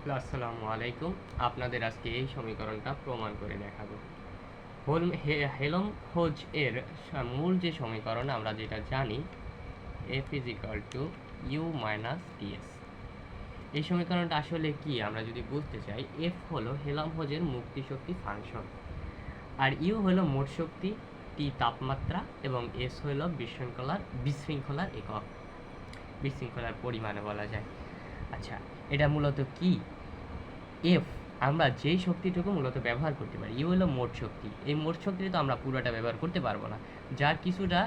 আসসালামু আলাইকুম। আপনাদের আজকে এই সমীকরণটা প্রমাণ করে দেখাবো। হেলমহোল্টজ এর মূল যে সমীকরণ আমরা যেটা জানি, F = U - TS। এই সমীকরণটা আসলে কি আমরা যদি বুঝতে চাই, F হলো হেলমহোল্টজের মুক্তি শক্তি ফাংশন, আর U হলো মোট শক্তি, T তাপমাত্রা এবং S হলো বিশৃঙ্খলার একক, বিশৃঙ্খলার পরিমাণে বলা যায়। আচ্ছা, এটা মূলত কি? এফ আমরা যেই শক্তিটুকু মূলত ব্যবহার করতে পারি, ইউ হলো মোট শক্তি। এই মোট শক্তি তো আমরা পুরোটা ব্যবহার করতে পারবো না, যার কিছুটা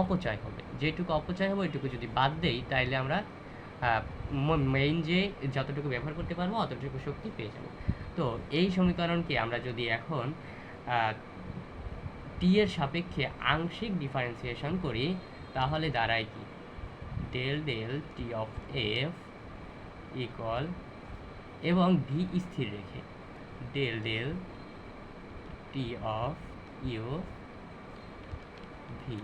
অপচয় হবে। যেটুকু অপচয় হবে ওইটুকু যদি বাদ দেই, তাইলে আমরা মেইন যে যতটুকু ব্যবহার করতে পারবো অতটুকু শক্তি পেয়ে যাব। তো এই সমীকরণকে আমরা যদি এখন টি এর সাপেক্ষে আংশিক ডিফারেন্সিয়েশন করি, তাহলে দাঁড়ায় কি? Del del T of F equal, এবং ভি স্থির রেখে del del T of U V.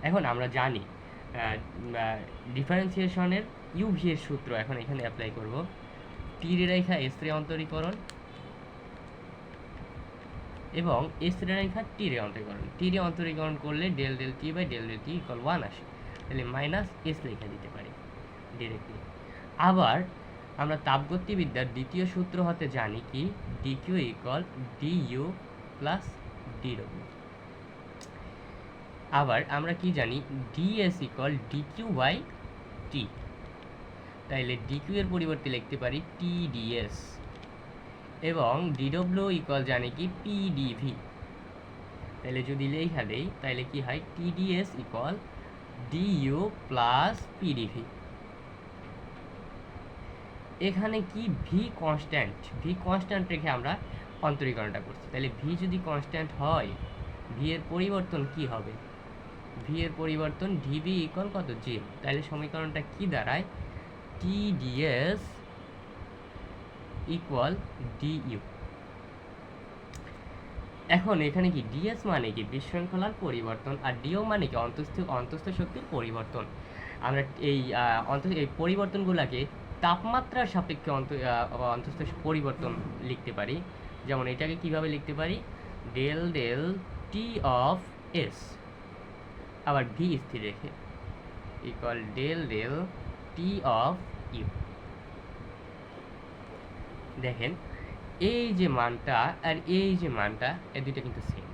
এখন আমরা জানি ডিফারেন্সিয়েশনের ইউ ভি এর সূত্র এখন এখানে অ্যাপ্লাই করব। টি রেখা এস রে অন্তরীকরণ এবং এস রেখা টি রে অন্তরীকরণ। টি রে অন্তরীকরণ করলে del del T by del del T equal 1 আসে, তাহলে মাইনাস এস লেখা দিতে পারি ডিরেক্টলি। আবার আমরা তাপগতিবিদ্যার দ্বিতীয় সূত্র হতে জানি কি, DQ equal DU plus DW. আবার আমরা কি জানি, DS equal DQ by T, তাইলে ডিকিউ এর পরিবর্তে লিখতে পারি টিডিএস, এবং ডিডব্লিউ ইকুয়াল জানি কি পিডিভি। তাহলে যদি লেখা দেই তাহলে কি হয়, TDS equal DU plus PDV. এখানে কি ভি কনস্ট্যান্ট রেখে আমরা অন্তরীকরণটা করছি। তাহলে ভি যদি কনস্ট্যান্ট হয়, ভি এর পরিবর্তন কি হবে? ভি এর পরিবর্তন ডিভি ইকুয়াল কত? জিরো। তাহলে সমীকরণটা কি দাঁড়ায়? TDS equal DU. এখন এখানে কি ডিএস মানে কি বিশৃঙ্খলার পরিবর্তন, আর ডিও মানে কি অন্তস্থ শক্তির পরিবর্তন। আমরা এই পরিবর্তনগুলোকে তাপমাত্রার সাপেক্ষে অন্তস্থ পরিবর্তন লিখতে পারি। যেমন এটাকে কিভাবে লিখতে পারি, del del T of S, আবার ভি স্থির রেখে equal del del T of U. দেখেন এই যে মানটা আর এই যে মানটা, এই দুইটা কিন্তু সেম।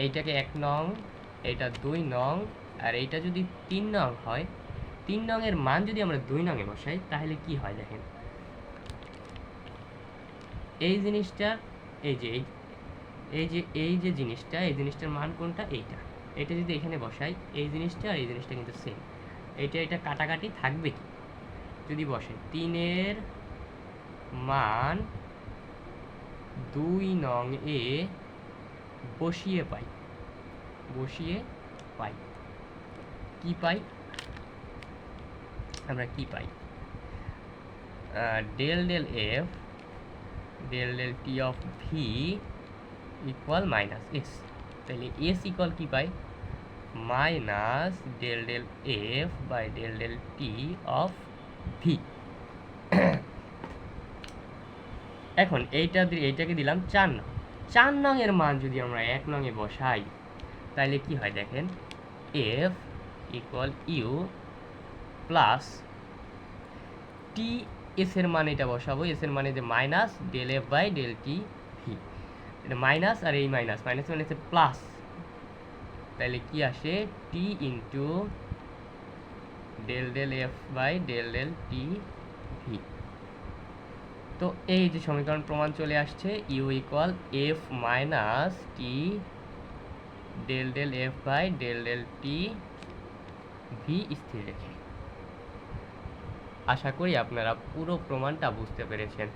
এইটাকে 1 নং, এটা 2 নং, আর এইটা যদি 3 নং হয়, 3 নং এর মান যদি আমরা 2 নং এ বসাই, তাহলে কি হয় দেখেন। এই জিনিসটা এই যে জিনিসটা, এই জিনিসটার মান কোনটা? এটা যদি এখানে বসাই, এই জিনিসটা আর এই জিনিসটা কিন্তু সেম। এটা কাটাকাটি থাকবে কি যদি বসে। 3 এর মান 2 নং এ বসিয়ে পাই কি পাই আমরা? কি পাই? Del del F del del T of V equal minus S. তাহলে এস ইকুয়াল কি পাই? Minus del del F by del del T of V. এখন এইটাকে দিলাম 4 নং। 4 নং এর মান যদি আমরা 1 নং এ বসাই, তাহলে কি হয় দেখেন, F equal U plus T, S এর মান এটা বসাবো, এস এর মানে যে minus del F by del T V. এটা মাইনাস আর এই মাইনাস মানে প্লাস, তাহলে কি আসে, T into del del F by del del T V. তো এই যে সমীকরণ প্রমাণ চলে আসছে, U equal F minus T del del F by del del T V স্থির রেখে। আশা করি আপনারা পুরো প্রমাণটা বুঝতে পেরেছেন।